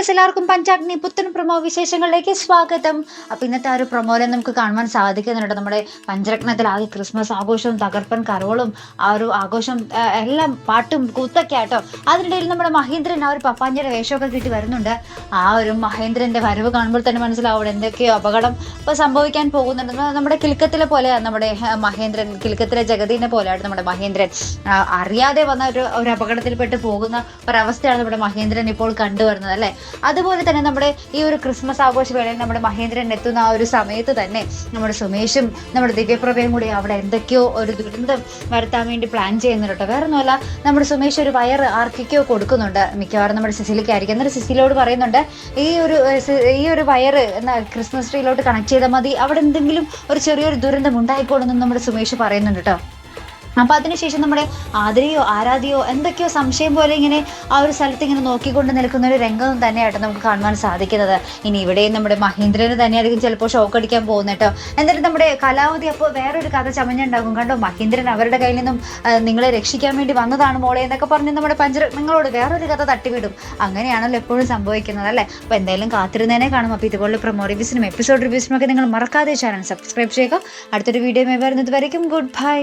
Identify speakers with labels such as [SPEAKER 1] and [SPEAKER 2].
[SPEAKER 1] Friends, എല്ലാവർക്കും പഞ്ചാഗ്നി പുത്തൻ promo വിശേഷങ്ങളിലേക്ക് സ്വാഗതം. അപ്പോൾ ഇന്നത്തെ ആ ഒരു പ്രൊമോയിലെ നമുക്ക് കാണുവാൻ സാധിക്കുന്നുണ്ട് നമ്മുടെ പഞ്ചരത്നത്തിൽ ആകെ ക്രിസ്മസ് ആഘോഷവും തകർപ്പൻ കരോളും ആ ഒരു ആഘോഷം എല്ലാം പാട്ടും കൂത്തൊക്കെ ആട്ടോ. അതിനിടയിൽ നമ്മുടെ മഹേന്ദ്രൻ ആ ഒരു പപ്പാഞ്ചിയുടെ വേഷമൊക്കെ കിട്ടി വരുന്നുണ്ട്. ആ ഒരു മഹേന്ദ്രന്റെ വരവ് കാണുമ്പോൾ തന്നെ മനസ്സിലാവും അവിടെ എന്തൊക്കെയോ അപകടം ഇപ്പോൾ സംഭവിക്കാൻ പോകുന്നുണ്ട്. നമ്മുടെ കിലുക്കത്തിലെ പോലെയാണ് നമ്മുടെ മഹേന്ദ്രൻ, കിലുക്കത്തിലെ ജഗദീനെ പോലെയാണ് നമ്മുടെ മഹേന്ദ്രൻ. അറിയാതെ വന്ന ഒരു അപകടത്തിൽപ്പെട്ട് പോകുന്ന ഒരവസ്ഥയാണ് നമ്മുടെ മഹേന്ദ്രൻ ഇപ്പോൾ കണ്ടുവരുന്നത് അല്ലേ. അതുപോലെ തന്നെ നമ്മുടെ ഈ ഒരു ക്രിസ്മസ് ആഘോഷ വേളയിൽ നമ്മുടെ മഹേന്ദ്രൻ എത്തുന്ന ആ ഒരു സമയത്ത് തന്നെ നമ്മുടെ സുമേഷും നമ്മുടെ ദിവ്യപ്രഭയും കൂടി അവിടെ എന്തൊക്കെയോ ഒരു ദുരന്തം വരുത്താൻ വേണ്ടി പ്ലാൻ ചെയ്യുന്നുണ്ട് കേട്ടോ. വേറെ ഒന്നുമല്ല, നമ്മുടെ സുമേഷ് ഒരു വയറ് ആർക്കൊക്കെയോ കൊടുക്കുന്നുണ്ട്, മിക്കവാറും നമ്മുടെ സിസിലിക്കായിരിക്കും. എന്നിട്ട് സിസിലോട് പറയുന്നുണ്ട് ഈ ഒരു വയറ് ക്രിസ്മസ് ട്രീയിലോട്ട് കണക്ട് ചെയ്താൽ മതി, അവിടെ എന്തെങ്കിലും ഒരു ചെറിയൊരു ദുരന്തം ഉണ്ടായിക്കോളെന്നും നമ്മുടെ സുമേഷ് പറയുന്നുണ്ട് കേട്ടോ. അപ്പോൾ അതിനുശേഷം നമ്മുടെ ആതിരയോ ആരാധ്യയോ എന്തൊക്കെയോ സംശയം പോലെ ഇങ്ങനെ ആ ഒരു സ്ഥലത്ത് ഇങ്ങനെ നോക്കിക്കൊണ്ട് നിൽക്കുന്ന ഒരു രംഗം തന്നെയായിട്ട് നമുക്ക് കാണുവാൻ സാധിക്കുന്നത്. ഇനി ഇവിടെയും നമ്മുടെ മഹേന്ദ്രന് തന്നെയായിരിക്കും ചിലപ്പോൾ ഷോക്ക് അടിക്കാൻ പോകുന്നത് കേട്ടോ. എന്നിട്ട് നമ്മുടെ കലാവധി അപ്പോൾ വേറൊരു കഥ ചമഞ്ഞുണ്ടാകും. കണ്ടോ, മഹേന്ദ്രൻ അവരുടെ കയ്യിൽ നിന്നും നിങ്ങളെ രക്ഷിക്കാൻ വേണ്ടി വന്നതാണ് മോളെ എന്നൊക്കെ പറഞ്ഞ് നമ്മുടെ പഞ്ചരത്നങ്ങളോട് വേറൊരു കഥ തട്ടിവിടും. അങ്ങനെയാണല്ലോ എപ്പോഴും സംഭവിക്കുന്നത് അല്ലേ. അപ്പോൾ എന്തായാലും കാത്തിരുന്നതിനെ കാണും. അപ്പോൾ ഇതുപോലെ പ്രൊമോ റിവ്യൂസിനും എപ്പിസോഡ് റിവ്യൂസിനും ഒക്കെ നിങ്ങൾ മറക്കാതെ ചാനൽ സബ്സ്ക്രൈബ് ചെയ്യുക. അടുത്തൊരു വീഡിയോ വരുന്നത് വരയ്ക്കും ഗുഡ് ബൈ.